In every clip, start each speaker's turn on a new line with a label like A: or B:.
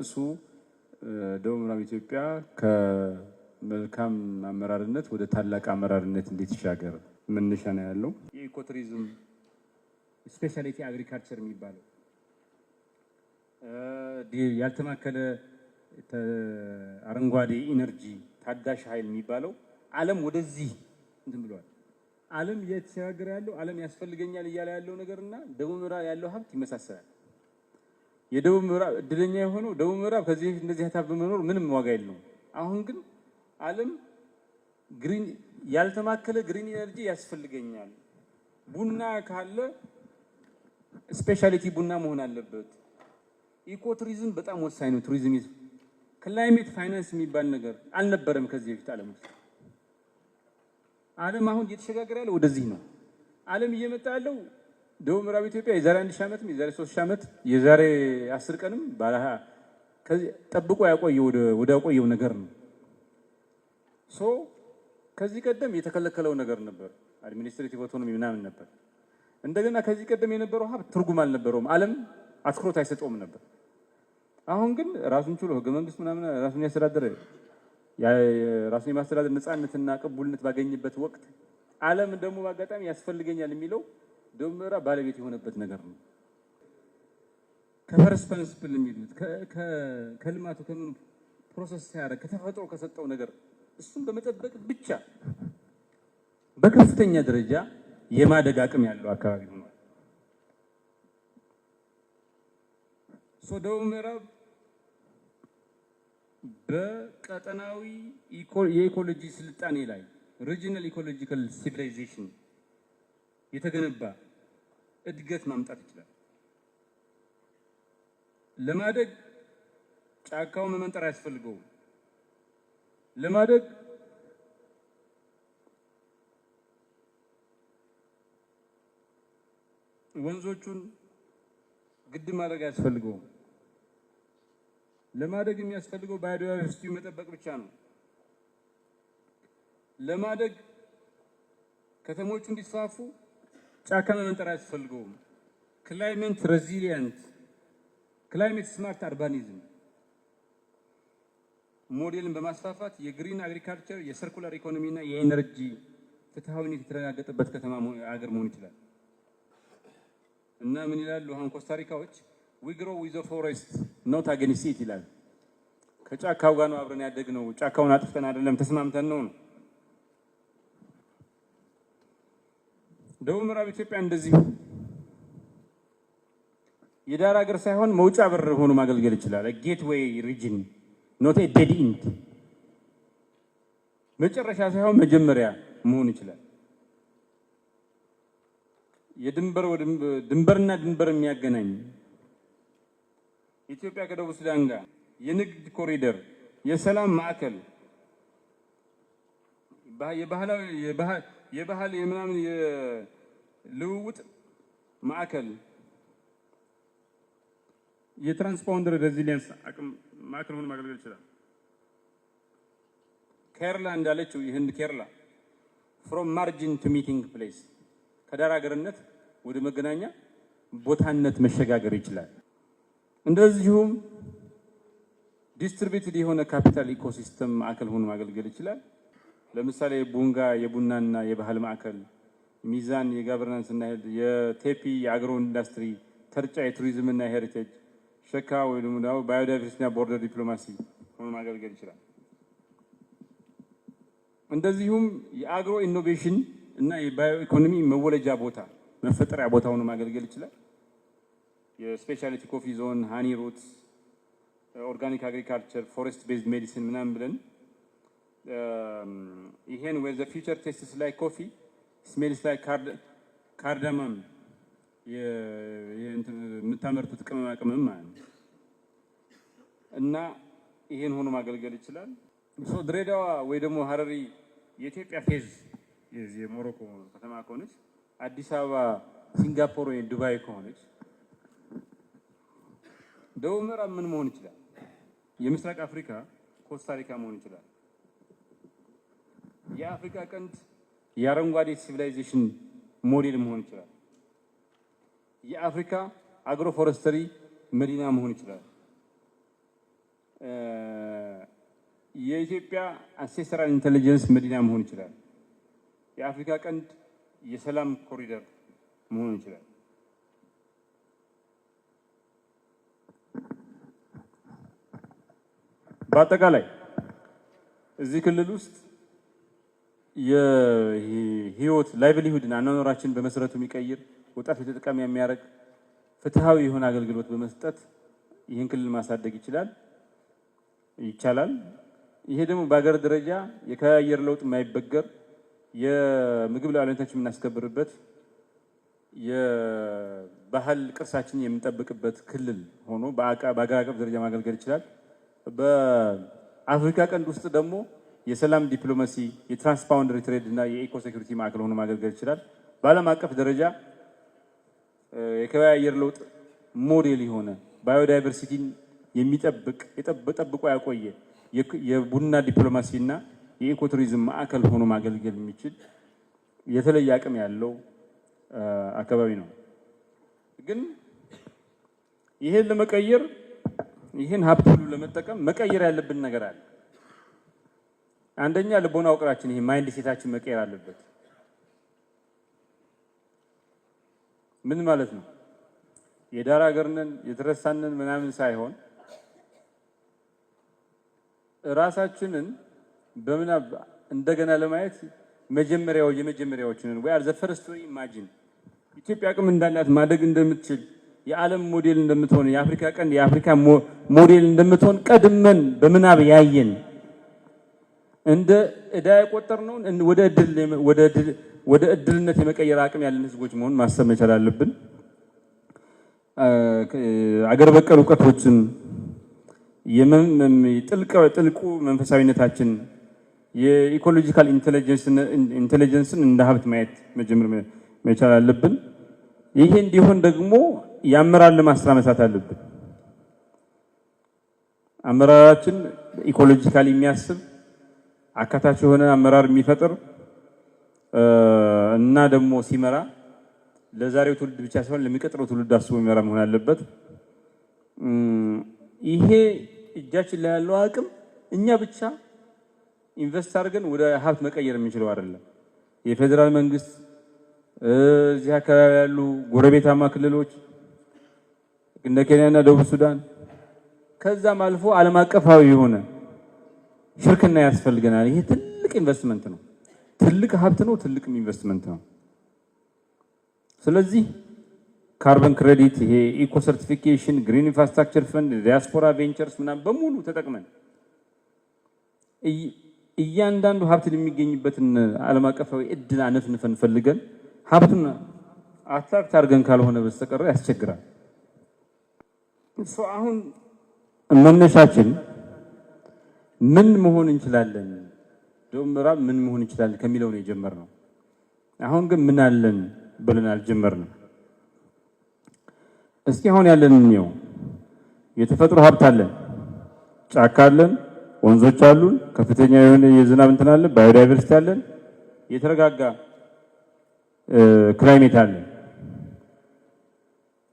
A: መልሱ ደቡብ ምዕራብ ኢትዮጵያ ከመልካም አመራርነት ወደ ታላቅ አመራርነት እንዴት ይሻገር መነሻ ነው ያለው። የኢኮቱሪዝም ስፔሻሊቲ አግሪካልቸር የሚባለው ያልተማከለ አረንጓዴ ኢነርጂ ታዳሽ ኃይል የሚባለው ዓለም ወደዚህ እንትን ብሏል። ዓለም እየተሻገረ ያለው ዓለም ያስፈልገኛል እያለ ያለው ነገርና ደቡብ ምዕራብ ያለው ሀብት ይመሳሰላል። የደቡብ ምዕራብ እድለኛ የሆነው ደቡብ ምዕራብ ከዚህ እንደዚህ ሀብት በመኖር ምንም ዋጋ የለውም። አሁን ግን ዓለም ግሪን ያልተማከለ ግሪን ኢነርጂ ያስፈልገኛል፣ ቡና ካለ ስፔሻሊቲ ቡና መሆን አለበት። ኢኮቱሪዝም በጣም ወሳኝ ነው። ቱሪዝም ክላይሜት ፋይናንስ የሚባል ነገር አልነበረም ከዚህ በፊት ዓለም ውስጥ። ዓለም አሁን እየተሸጋገረ ያለው ወደዚህ ነው። ዓለም እየመጣ ያለው ደቡብ ምዕራብ ኢትዮጵያ የዛሬ 1000 ዓመትም የዛሬ 3000 ዓመት የዛሬ 10 ቀንም ባለሃ ከዚህ ጠብቆ ያቆየው ወደ ያቆየው ነገር ነው። ከዚህ ቀደም የተከለከለው ነገር ነበር፣ አድሚኒስትሬቲቭ ኦቶኖሚ ምናምን ነበር። እንደገና ከዚህ ቀደም የነበረው ሀብት ትርጉም አልነበረውም፣ ዓለም አትኩሮት አይሰጠውም ነበር። አሁን ግን ራሱን ችሎ ህገ መንግስት ምናምን ራሱን ያስተዳደረ ራሱን የማስተዳደር ነፃነትና ቅቡልነት ባገኘበት ወቅት ዓለም ደግሞ በአጋጣሚ ያስፈልገኛል የሚለው ደቡብ ምዕራብ ባለቤት የሆነበት ነገር ነው። ከፈርስት ፕሪንሲፕል የሚሉት ከልማቱ ከምን ፕሮሰስ ሲያደርግ ከተፈጥሮ ከሰጠው ነገር እሱን በመጠበቅ ብቻ በከፍተኛ ደረጃ የማደግ አቅም ያለው አካባቢ ሆኗል። ደቡብ ምዕራብ በቀጠናዊ የኢኮሎጂ ስልጣኔ ላይ ሪጂናል ኢኮሎጂካል ሲቪላይዜሽን የተገነባ እድገት ማምጣት ይችላል። ለማደግ ጫካው መመንጠር አያስፈልገውም። ለማደግ ወንዞቹን ግድብ ማድረግ አያስፈልገውም። ለማደግ የሚያስፈልገው ባዮዳይቨርሲቲውን መጠበቅ ብቻ ነው። ለማደግ ከተሞቹ እንዲስፋፉ ጫካ መመንጠር አያስፈልገውም። ክላይሜት ሬዚሊየንት ክላይሜት ስማርት አርባኒዝም ሞዴልን በማስፋፋት የግሪን አግሪካልቸር የሰርኩላር ኢኮኖሚ እና የኤነርጂ ፍትሃዊነት የተረጋገጠበት ከተማ ሀገር መሆን ይችላል። እና ምን ይላሉ አሁን ኮስታሪካዎች we grow with the forest not against it ይላል። ከጫካው ጋር ነው አብረን ያደግነው፣ ጫካውን አጥፍተን አይደለም ተስማምተን ነው። ደቡብ ምዕራብ ኢትዮጵያ እንደዚህ የዳር ሀገር ሳይሆን መውጫ በር ሆኖ ማገልገል ይችላል። ጌትዌይ ሪጅን ኖት ኤ ዴድ ኢንድ መጨረሻ ሳይሆን መጀመሪያ መሆን ይችላል። ድንበርና ድንበር የሚያገናኝ ኢትዮጵያ ከደቡብ ሱዳን ጋር የንግድ ኮሪደር፣ የሰላም ማዕከል፣ የባህል የምናምን የልውውጥ ማዕከል፣ የትራንስፖንደር ሬዚሊየንስ አቅም ማዕከል ሆኖ ማገልገል ይችላል። ኬርላ እንዳለችው የህንድ ኬርላ ፍሮም ማርጂን ቱ ሚቲንግ ፕሌስ ከዳር ሀገርነት ወደ መገናኛ ቦታነት መሸጋገር ይችላል። እንደዚሁም ዲስትሪቢዩትድ የሆነ ካፒታል ኢኮሲስተም ማዕከል ሆኖ ማገልገል ይችላል። ለምሳሌ ቡንጋ የቡናና የባህል ማዕከል፣ ሚዛን የጋቨርናንስ እና የቴፒ የአግሮ ኢንዱስትሪ፣ ተርጫ የቱሪዝም እና የሄሪቴጅ፣ ሸካ ወይ ደግሞ ባዮዳይቨርሲቲ እና ቦርደር ዲፕሎማሲ ሆኖ ማገልገል ይችላል። እንደዚሁም የአግሮ ኢኖቬሽን እና የባዮ ኢኮኖሚ መወለጃ ቦታ መፈጠሪያ ቦታ ሆኖ ማገልገል ይችላል። የስፔሻሊቲ ኮፊ ዞን፣ ሃኒ ሩትስ፣ ኦርጋኒክ አግሪካልቸር፣ ፎሬስት ቤዝድ ሜዲሲን ምናምን ብለን ይሄን ወይ ዘ ፊውቸር ቴስትስ ላይ ኮፊ ስሜልስ ላይ ካርዳማም የምታመርቱት ቅመማ ቅመም ማለት ነው እና ይሄን ሆኖ ማገልገል ይችላል። ድሬዳዋ ወይ ደግሞ ሀረሪ የኢትዮጵያ ፌዝ የሞሮኮ ከተማ ከሆነች፣ አዲስ አበባ ሲንጋፖር ወይ ዱባይ ከሆነች፣ ደቡብ ምዕራብ ምን መሆን ይችላል? የምስራቅ አፍሪካ ኮስታሪካ መሆን ይችላል። የአፍሪካ ቀንድ የአረንጓዴ ሲቪላይዜሽን ሞዴል መሆን ይችላል። የአፍሪካ አግሮ ፎረስተሪ መዲና መሆን ይችላል። የኢትዮጵያ አንሴስትራል ኢንተለጀንስ መዲና መሆን ይችላል። የአፍሪካ ቀንድ የሰላም ኮሪደር መሆን ይችላል። በአጠቃላይ እዚህ ክልል ውስጥ የህይወት ላይቭሊሁድን አኗኗራችን በመሰረቱ የሚቀይር ወጣት ተጠቃሚ የሚያደርግ ፍትሃዊ የሆነ አገልግሎት በመስጠት ይህን ክልል ማሳደግ ይቻላል። ይሄ ደግሞ በሀገር ደረጃ የአየር ለውጥ የማይበገር የምግብ ሉዓላዊነታችን የምናስከብርበት የባህል ቅርሳችን የምንጠብቅበት ክልል ሆኖ በአገር አቀፍ ደረጃ ማገልገል ይችላል። በአፍሪካ ቀንድ ውስጥ ደግሞ የሰላም ዲፕሎማሲ፣ የትራንስባውንደሪ ትሬድ እና የኢኮ ሴኩሪቲ ማዕከል ሆኖ ማገልገል ይችላል። በዓለም አቀፍ ደረጃ የከባቢ አየር ለውጥ ሞዴል የሆነ ባዮዳይቨርሲቲን ጠብቆ ያቆየ የቡና ዲፕሎማሲ እና የኢኮቱሪዝም ማዕከል ሆኖ ማገልገል የሚችል የተለየ አቅም ያለው አካባቢ ነው። ግን ይሄን ለመቀየር ይሄን ሀብት ሁሉ ለመጠቀም መቀየር ያለብን ነገር አለ። አንደኛ ልቦና ውቅራችን ይሄ ማይንድ ሴታችን መቀየር አለበት። ምን ማለት ነው? የዳር ሀገርነን የተረሳነን ምናምን ሳይሆን ራሳችንን በምናብ እንደገና ለማየት የመጀመሪያዎችን ወይ አር ዘ ፈርስት ቱ ኢማጂን ኢትዮጵያ አቅም እንዳላት ማደግ እንደምትችል የዓለም ሞዴል እንደምትሆን የአፍሪካ ቀንድ የአፍሪካ ሞዴል እንደምትሆን ቀድመን በምናብ ያየን እንደ ዕዳ የቆጠርነውን ወደ እድልነት የመቀየር አቅም ያለን ህዝቦች መሆን ማሰብ መቻል አለብን። አገር በቀል እውቀቶችን ጥልቁ መንፈሳዊነታችን የኢኮሎጂካል ኢንቴሊጀንስን እንደ ሀብት ማየት መጀመር መቻል አለብን። ይሄ እንዲሆን ደግሞ የአመራር ልማት ስራ መስራት አለብን። አመራራችን ኢኮሎጂካሊ የሚያስብ አካታች የሆነ አመራር የሚፈጥር እና ደግሞ ሲመራ ለዛሬው ትውልድ ብቻ ሳይሆን ለሚቀጥለው ትውልድ አስቦ የሚመራ መሆን አለበት። ይሄ እጃችን ላይ ያለው አቅም እኛ ብቻ ኢንቨስት አድርገን ወደ ሀብት መቀየር የምንችለው አይደለም። የፌዴራል መንግስት፣ እዚህ አካባቢ ያሉ ጎረቤታማ ክልሎች እንደ ኬንያና ደቡብ ሱዳን ከዛም አልፎ ዓለም አቀፋዊ የሆነ ሽርክና ያስፈልገናል። ይሄ ትልቅ ኢንቨስትመንት ነው፣ ትልቅ ሀብት ነው፣ ትልቅም ኢንቨስትመንት ነው። ስለዚህ ካርበን ክሬዲት፣ ይሄ ኢኮ ሰርቲፊኬሽን፣ ግሪን ኢንፍራስትራክቸር ፈንድ፣ ዲያስፖራ ቬንቸርስ ምናምን በሙሉ ተጠቅመን እያንዳንዱ ሀብትን የሚገኝበትን ዓለም አቀፋዊ እድል አነፍንፈን ፈልገን ሀብቱን አትራክት አድርገን ካልሆነ በስተቀር ያስቸግራል። አሁን መነሻችን ምን መሆን እንችላለን፣ ደቡብ ምዕራብ ምን መሆን እንችላለን ከሚለው ነው የጀመርነው። አሁን ግን ምን አለን ብለን አልጀመርንም። እስኪ አሁን ያለን ነው የተፈጥሮ ሀብት አለን፣ ጫካ አለን፣ ወንዞች አሉን፣ ከፍተኛ የሆነ የዝናብ እንትን አለን፣ ባዮዳይቨርሲቲ አለን፣ የተረጋጋ ክላይሜት አለን፣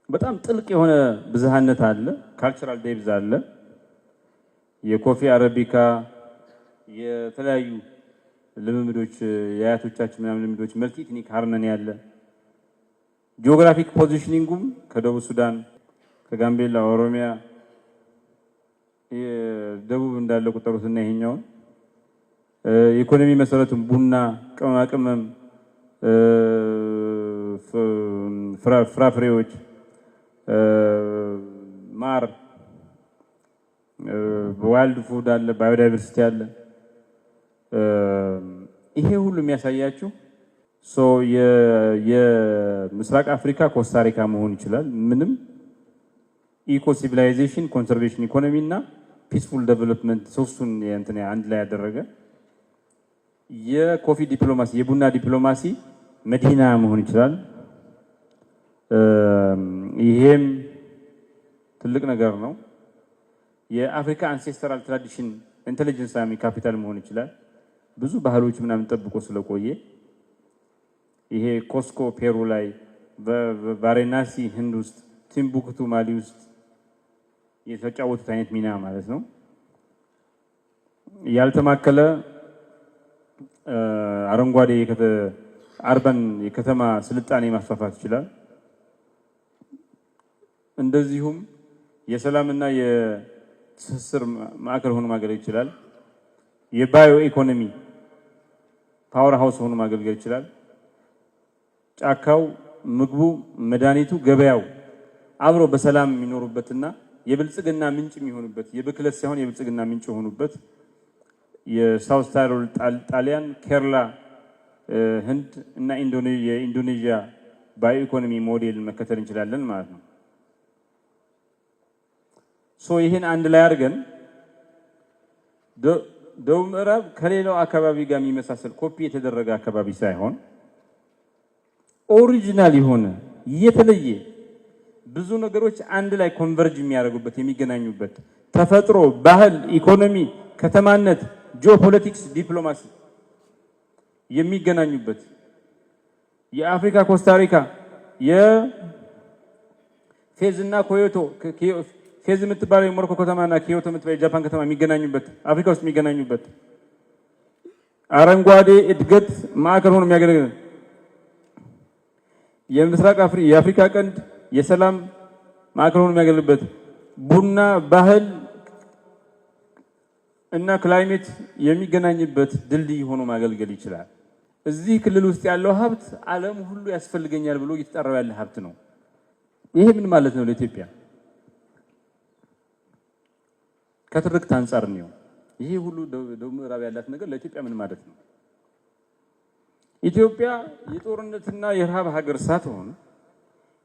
A: በጣም ጥልቅ የሆነ ብዝሃነት አለ፣ ካልቸራል ዴፕዝ አለ፣ የኮፊ አረቢካ የተለያዩ ልምምዶች የአያቶቻችን ምናምን ልምምዶች መልቲ ኢትኒክ ሃርመኒ አለ። ጂኦግራፊክ ፖዚሽኒንጉም ከደቡብ ሱዳን ከጋምቤላ ኦሮሚያ ደቡብ እንዳለ ቁጠሩትና ይሄኛውን የኢኮኖሚ መሰረቱን ቡና፣ ቅመማ ቅመም፣ ፍራፍሬዎች፣ ማር፣ ዋይልድ ፉድ አለ፣ ባዮዳይቨርሲቲ አለ። ይሄ ሁሉ የሚያሳያችሁ የምስራቅ አፍሪካ ኮስታሪካ መሆን ይችላል። ምንም ኢኮ ሲቪላይዜሽን፣ ኮንሰርቬሽን፣ ኢኮኖሚ እና ፒስፉል ዴቨሎፕመንት ሶስቱን እንትን አንድ ላይ ያደረገ የኮፊ ዲፕሎማሲ የቡና ዲፕሎማሲ መዲና መሆን ይችላል። ይሄም ትልቅ ነገር ነው። የአፍሪካ አንሴስተራል ትራዲሽን ኢንተለጀንስ ካፒታል መሆን ይችላል። ብዙ ባህሎች ምናምን ጠብቆ ስለቆየ ይሄ ኮስኮ ፔሩ ላይ፣ በቫሬናሲ ህንድ ውስጥ፣ ቲምቡክቱ ማሊ ውስጥ የተጫወቱት አይነት ሚና ማለት ነው። ያልተማከለ አረንጓዴ አርበን የከተማ ስልጣኔ ማስፋፋት ይችላል። እንደዚሁም የሰላምና የትስስር ማዕከል ሆኖ ማገልገል ይችላል። የባዮ ኢኮኖሚ ፓወር ሃውስ ሆኖ ማገልገል ይችላል። ጫካው፣ ምግቡ፣ መድኃኒቱ፣ ገበያው አብሮ በሰላም የሚኖሩበትና የብልጽግና ምንጭ የሚሆኑበት የብክለት ሳይሆን የብልጽግና ምንጭ የሆኑበት የሳውዝ ታይሮል ጣሊያን፣ ኬርላ ህንድ እና የኢንዶኔዥያ ባዮ ኢኮኖሚ ሞዴል መከተል እንችላለን ማለት ነው። ሶ ይህን አንድ ላይ አድርገን ደቡብ ምዕራብ ከሌላው አካባቢ ጋር የሚመሳሰል ኮፒ የተደረገ አካባቢ ሳይሆን ኦሪጂናል የሆነ የተለየ ብዙ ነገሮች አንድ ላይ ኮንቨርጅ የሚያደርጉበት የሚገናኙበት ተፈጥሮ፣ ባህል፣ ኢኮኖሚ፣ ከተማነት፣ ጂኦፖለቲክስ፣ ዲፕሎማሲ የሚገናኙበት የአፍሪካ ኮስታሪካ የፌዝ እና ኮዮቶ ፌዝ የምትባለው የሞሮኮ ከተማና ኪዮቶ የምትባለው የጃፓን ከተማ የሚገናኙበት አፍሪካ ውስጥ የሚገናኙበት አረንጓዴ እድገት ማዕከል ሆኖ የሚያገለግል የምስራቅ የአፍሪካ ቀንድ የሰላም ማዕከል ሆኖ የሚያገለግልበት ቡና፣ ባህል እና ክላይሜት የሚገናኝበት ድልድይ ሆኖ ማገልገል ይችላል። እዚህ ክልል ውስጥ ያለው ሀብት ዓለም ሁሉ ያስፈልገኛል ብሎ እየተጠራው ያለ ሀብት ነው። ይሄ ምን ማለት ነው ለኢትዮጵያ? ከትርክት አንጻር ነው። ይሄ ሁሉ ደቡብ ምዕራብ ያላት ነገር ለኢትዮጵያ ምን ማለት ነው? ኢትዮጵያ የጦርነትና የረሃብ ሀገር ሳትሆን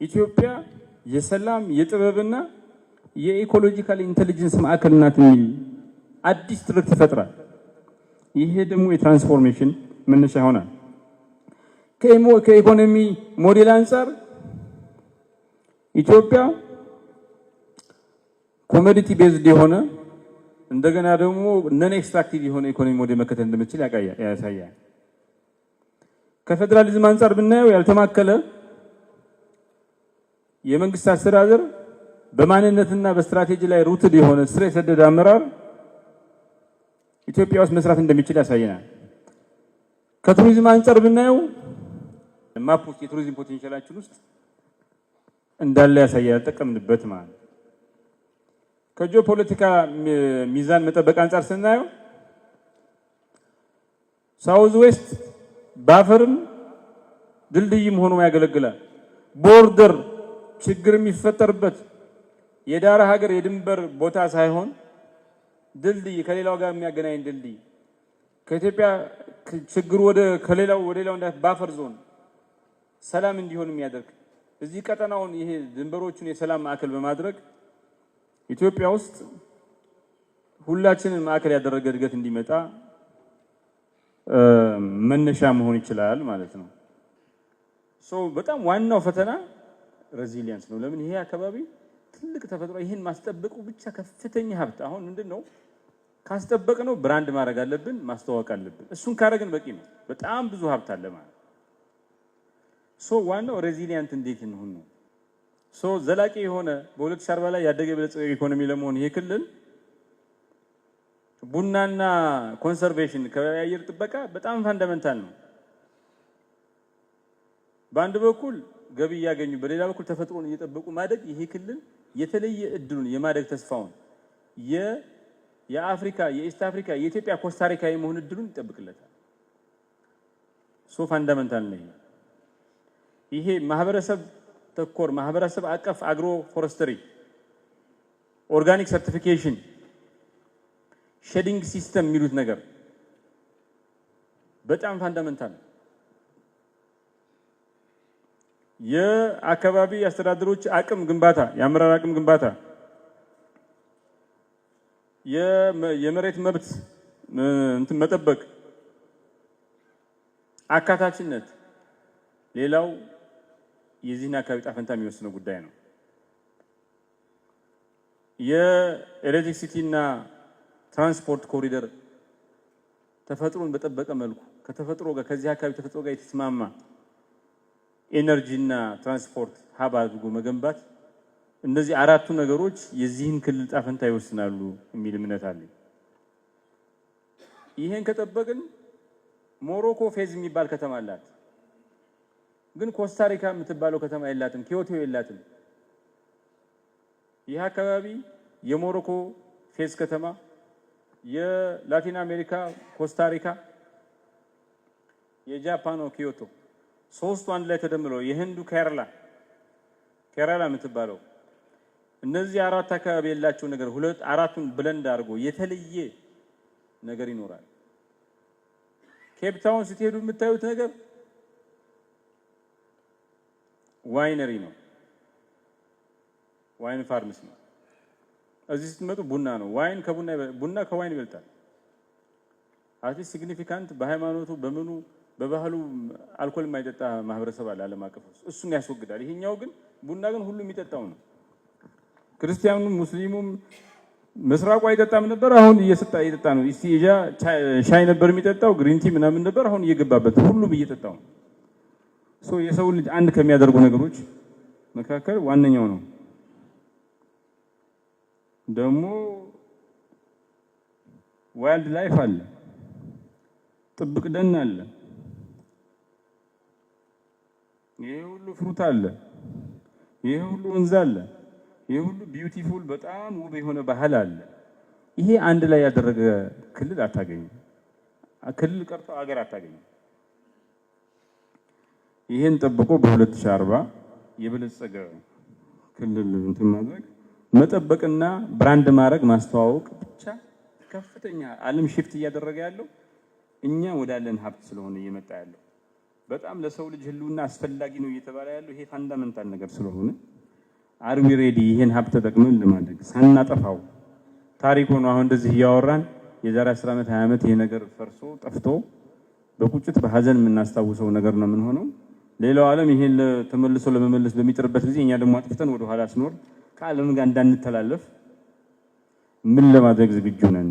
A: ኢትዮጵያ የሰላም የጥበብና የኢኮሎጂካል ኢንተለጀንስ ማዕከል ናት የሚል አዲስ ትርክት ይፈጥራል። ይሄ ደግሞ የትራንስፎርሜሽን መነሻ ይሆናል። ከኢኮኖሚ ሞዴል አንጻር ኢትዮጵያ ኮሞዲቲ ቤዝድ የሆነ እንደገና ደግሞ ነን ኤክስትራክቲቭ የሆነ ኢኮኖሚ ሞዴል መከተል እንደምትችል ያሳያል። ከፌደራሊዝም አንጻር ብናየው ያልተማከለ የመንግስት አስተዳደር በማንነትና በስትራቴጂ ላይ ሩትድ የሆነ ስር የሰደደ አመራር ኢትዮጵያ ውስጥ መስራት እንደሚችል ያሳየናል። ከቱሪዝም አንጻር ብናየው ማፕ ውስጥ የቱሪዝም ፖቴንሻላችን ውስጥ እንዳለ ያሳያል፣ ተጠቀምንበት ማለት። ከጂኦፖለቲካ ሚዛን መጠበቅ አንጻር ስናየው ሳውዝ ዌስት ባፈርም ድልድይም ሆኖ ያገለግላል። ቦርደር ችግር የሚፈጠርበት የዳራ ሀገር የድንበር ቦታ ሳይሆን ድልድይ ከሌላው ጋር የሚያገናኝ ድልድይ ከኢትዮጵያ ችግሩ ከሌላው ወደ ሌላው እንዳት ባፈር ዞን ሰላም እንዲሆን የሚያደርግ እዚህ ቀጠናውን ይሄ ድንበሮቹን የሰላም ማዕከል በማድረግ ኢትዮጵያ ውስጥ ሁላችንን ማዕከል ያደረገ እድገት እንዲመጣ መነሻ መሆን ይችላል ማለት ነው። በጣም ዋናው ፈተና ሬዚሊየንስ ነው። ለምን ይሄ አካባቢ ትልቅ ተፈጥሮ ይሄን ማስጠበቁ ብቻ ከፍተኛ ሀብት። አሁን ምንድነው ካስጠበቅ ነው ብራንድ ማድረግ አለብን፣ ማስተዋወቅ አለብን። እሱን ካረግን በቂ ነው። በጣም ብዙ ሀብት አለ ማለት ዋናው ሬዚሊየንት እንዴት እንሁን ነው። ዘላቂ የሆነ በ2040 ላይ ያደገ የበለጸገ ኢኮኖሚ ለመሆን ይሄ ክልል ቡናና ኮንሰርቬሽን ከአየር ጥበቃ በጣም ፋንዳሜንታል ነው። በአንድ በኩል ገቢ እያገኙ በሌላ በኩል ተፈጥሮን እየጠበቁ ማደግ ይሄ ክልል የተለየ እድሉን የማደግ ተስፋውን የአፍሪካ የኢስት አፍሪካ የኢትዮጵያ ኮስታሪካ የመሆን እድሉን ይጠብቅለታል። ፋንዳሜንታል ነው ይሄ ማህበረሰብ ተኮር ማህበረሰብ አቀፍ አግሮ ፎረስትሪ ኦርጋኒክ ሰርቲፊኬሽን ሼዲንግ ሲስተም የሚሉት ነገር በጣም ፋንዳሜንታል ነው። የአካባቢ አስተዳደሮች አቅም ግንባታ የአመራር አቅም ግንባታ የመሬት መብት እንትን መጠበቅ አካታችነት ሌላው የዚህን አካባቢ ጣፈንታ የሚወስነው ጉዳይ ነው። የኤሌክትሪሲቲ እና ትራንስፖርት ኮሪደር ተፈጥሮን በጠበቀ መልኩ ከተፈጥሮ ጋር ከዚህ አካባቢ ተፈጥሮ ጋር የተስማማ ኤነርጂ እና ትራንስፖርት ሀብ አድርጎ መገንባት እነዚህ አራቱ ነገሮች የዚህን ክልል ጣፈንታ ይወስናሉ የሚል እምነት አለኝ። ይሄን ከጠበቅን ሞሮኮ ፌዝ የሚባል ከተማ አላት፣ ግን ኮስታሪካ የምትባለው ከተማ የላትም፣ ኪዮቶ የላትም። ይህ አካባቢ የሞሮኮ ፌዝ ከተማ፣ የላቲን አሜሪካ ኮስታሪካ፣ የጃፓኑ ኪዮቶ ሶስቱ አንድ ላይ ተደምረው የህንዱ ኬራላ የምትባለው እነዚህ አራት አካባቢ ያላቸው ነገር አራቱን ብለንድ አድርጎ የተለየ ነገር ይኖራል። ኬፕ ታውን ስትሄዱ የምታዩት ነገር ዋይነሪ ነው፣ ዋይን ፋርምስ ነው። እዚህ ስትመጡ ቡና ነው። ቡና ከዋይን ይበልጣል። አትሊስት ሲግኒፊካንት በሃይማኖቱ በምኑ በባህሉ አልኮል የማይጠጣ ማህበረሰብ አለ ዓለም አቀፍ ውስጥ፣ እሱን ያስወግዳል። ይሄኛው ግን ቡና ግን ሁሉም የሚጠጣው ነው። ክርስቲያኑም ሙስሊሙም ምስራቁ አይጠጣም ነበር፣ አሁን እየጠጣ ነው። ኢስቲጃ ሻይ ነበር የሚጠጣው፣ ግሪንቲ ምናምን ነበር፣ አሁን እየገባበት ሁሉም እየጠጣው ነው። የሰው ልጅ አንድ ከሚያደርጉ ነገሮች መካከል ዋነኛው ነው። ደግሞ ዋይልድ ላይፍ አለ፣ ጥብቅ ደን አለ፣ ይሄ ሁሉ ፍሩት አለ፣ ይሄ ሁሉ ወንዝ አለ፣ ይሄ ሁሉ ቢዩቲፉል በጣም ውብ የሆነ ባህል አለ። ይሄ አንድ ላይ ያደረገ ክልል አታገኝም። ክልል ቀርቶ ሀገር አታገኝም። ይሄን ጠብቆ በ2040 የበለጸገ ክልል እንትን ማድረግ መጠበቅና ብራንድ ማድረግ ማስተዋወቅ ብቻ ከፍተኛ ዓለም ሽፍት እያደረገ ያለው እኛ ወዳለን ሀብት ስለሆነ እየመጣ ያለው በጣም ለሰው ልጅ ህልውና አስፈላጊ ነው እየተባለ ያለው ይሄ ፋንዳመንታል ነገር ስለሆነ አርቢ ሬዲ ይሄን ሀብት ተጠቅመን ለማድረግ ሳናጠፋው ታሪክ ሆኖ አሁን እንደዚህ እያወራን የዛሬ 10 ዓመት 20 ዓመት ይሄ ነገር ፈርሶ ጠፍቶ በቁጭት በሐዘን የምናስታውሰው ነገር ነው የምንሆነው። ሌላው ዓለም ይሄን ተመልሶ ለመመለስ በሚጥርበት ጊዜ እኛ ደግሞ አጥፍተን ወደ ኋላ ስኖር ከዓለም ጋር እንዳንተላለፍ ምን ለማድረግ ዝግጁ ነን?